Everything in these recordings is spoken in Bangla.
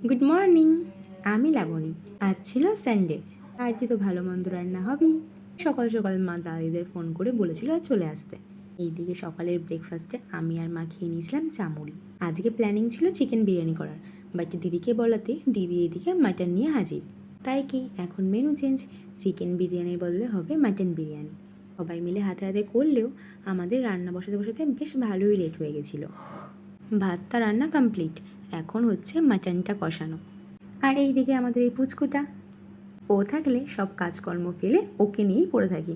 Good morning. আমি লাবণী। আজ ছিল সানডে, আর যে তো ভালো মন্দ রান্না হবেই। সকাল সকাল মা দাদিদের ফোন করে বলেছিল আর চলে আসতে। এইদিকে সকালের ব্রেকফাস্টে আমি আর মা খেয়ে নিয়েছিলাম চামুড়ি। আজকে প্ল্যানিং ছিল চিকেন বিরিয়ানি করার, বাট দিদিকে বলাতে দিদি এদিকে মাটন নিয়ে হাজির। তাই কি এখন মেনু চেঞ্জ, চিকেন বিরিয়ানির বদলে হবে মাটন বিরিয়ানি। সবাই মিলে হাতে হাতে করলেও আমাদের রান্না বসাতে বসাতে বেশ ভালোই লেট হয়ে গেছিলো। ভাতটা রান্না কমপ্লিট, এখন হচ্ছে মাটনটা কষানো। আর এইদিকে আমাদের এই পুচকুটা, ও থাকলে সব কাজকর্ম ফেলে ওকে নিয়েই পড়ে থাকি।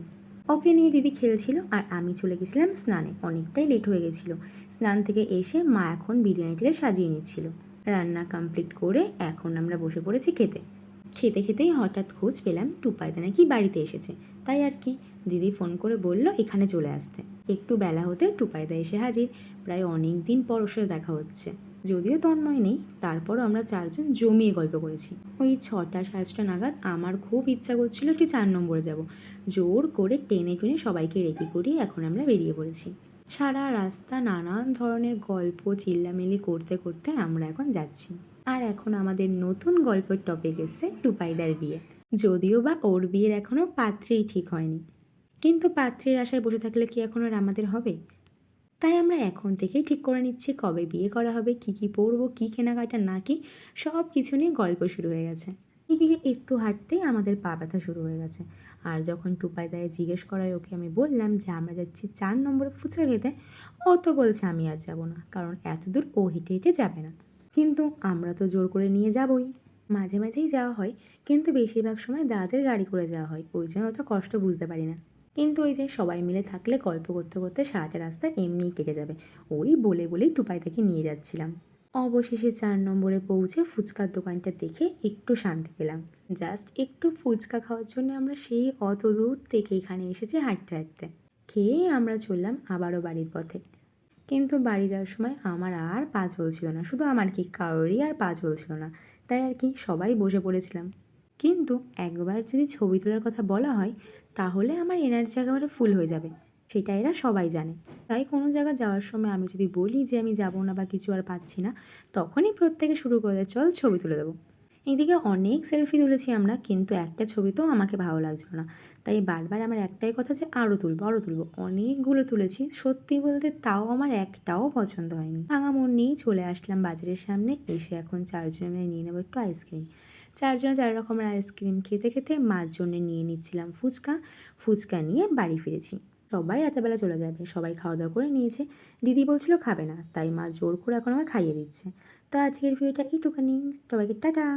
ওকে নিয়ে দিদি খেলছিল আর আমি চলে গেছিলাম স্নানে, অনেকটাই লেট হয়ে গেছিলো। স্নান থেকে এসে মা এখন বিরিয়ানিটাকে সাজিয়ে নিচ্ছিল। রান্না কমপ্লিট করে এখন আমরা বসে পড়েছি খেতে। খেতে খেতেই হঠাৎ খোঁজ পেলাম টুপাইদা নাকি বাড়িতে এসেছে। তাই আর কি, দিদি ফোন করে বলল এখানে চলে আসতে। একটু বেলা হতে টুপাইদা এসে হাজির। প্রায় অনেক দিন পর ওর সাথে দেখা হচ্ছে। যদিও তন্ময় নেই, তারপরও আমরা চারজন জমিয়ে গল্প করেছি। ওই 6টা 6:30 নাগাদ আমার খুব ইচ্ছা করছিল একটু 4 নম্বরে যাব। জোর করে টেনে টুনে সবাইকে রেডি করিয়ে এখন আমরা বেরিয়ে পড়েছি। সারা রাস্তা নানান ধরনের গল্প চিল্লামিল্লি করতে করতে আমরা এখন যাচ্ছি। আর এখন আমাদের নতুন গল্পের টপিক এসছে টুপাইদার বিয়ে। যদিও বা ওর বিয়ের এখনও পাত্রীই ঠিক হয়নি, কিন্তু পাত্রীর আশায় বসে থাকলে কি এখন আর আমাদের হবে? তাই আমরা এখন থেকেই ঠিক করে নিচ্ছি কবে বিয়ে করা হবে, কী কী পরবো, কী কেনাকাটা না কি, সব কিছু নিয়ে গল্প শুরু হয়ে গেছে। এদিকে একটু হাঁটতেই আমাদের পা ব্যথা শুরু হয়ে গেছে। আর যখন টুপাইদায় জিজ্ঞেস করায় ওকে আমি বললাম যে আমরা যাচ্ছি 4 নম্বরে ফুচকা খেতে, ও তো বলছে আমি আর যাবো না, কারণ এত দূর ও হেঁটে হেঁটে যাবে না। কিন্তু আমরা তো জোর করে নিয়ে যাবই। মাঝে মাঝেই যাওয়া হয়, কিন্তু বেশিরভাগ সময় দাদাদের গাড়ি করে যাওয়া হয়, ওই জন্য অত কষ্ট বুঝতে পারি না। কিন্তু ওই যে সবাই মিলে থাকলে গল্প করতে করতে সারাটা রাস্তা এমনিই কেটে যাবে, ওই বলে বলেই টুপাইদাকে নিয়ে যাচ্ছিলাম। অবশেষে 4 নম্বরে পৌঁছে ফুচকার দোকানটা দেখে একটু শান্তি পেলাম। জাস্ট একটু ফুচকা খাওয়ার জন্য আমরা সেই অত দূর থেকে এখানে এসেছি হাঁটতে হাঁটতে। খেয়ে আমরা চললাম আবারও বাড়ির পথে। কিন্তু বাড়ি যাওয়ার সময় আমার আর পা চলছিল না, শুধু আমার কি, কারোরই আর পা চলছিল না। তাই আর কি সবাই বসে পড়েছিলাম। কিন্তু একবার যদি ছবি তোলার কথা বলা হয়, তাহলে আমার এনার্জি একেবারে ফুল হয়ে যাবে, সেটা এরা সবাই জানে। তাই কোনো জায়গা যাওয়ার সময় আমি যদি বলি যে আমি যাব না বা কিছু আর পাচ্ছি না, তখনই প্রত্যেকে শুরু করে দেয় চল ছবি তুলে দেবো। এদিকে অনেক সেলফি তুলেছি আমরা, কিন্তু একটা ছবি তো আমাকে ভালো লাগছিল না। তাই বারবার আমার একটাই কথা যে আরও তুলবো আরও তুলবো। অনেকগুলো তুলেছি, সত্যি বলতে তাও আমার একটাও পছন্দ হয়নি। ভাঙা মন নিয়েই চলে আসলাম বাজারের সামনে। এসে এখন চারজনে মিলে নিয়ে নেবো একটু আইসক্রিম। চারজনে 4 রকমের আইসক্রিম খেতে খেতে মার জন্যে নিয়ে নিচ্ছিলাম ফুচকা। ফুচকা নিয়ে বাড়ি ফিরেছি। সবাই রাতেরবেলা চলে যাবে, সবাই খাওয়া দাওয়া করে নিয়েছে। দিদি বলছিল খাবে না, তাই মা জোর করে এখন আমাকে খাইয়ে দিচ্ছে। তো আজকের ভিডিওটা এইটুখানি। সবাইকে টাটা।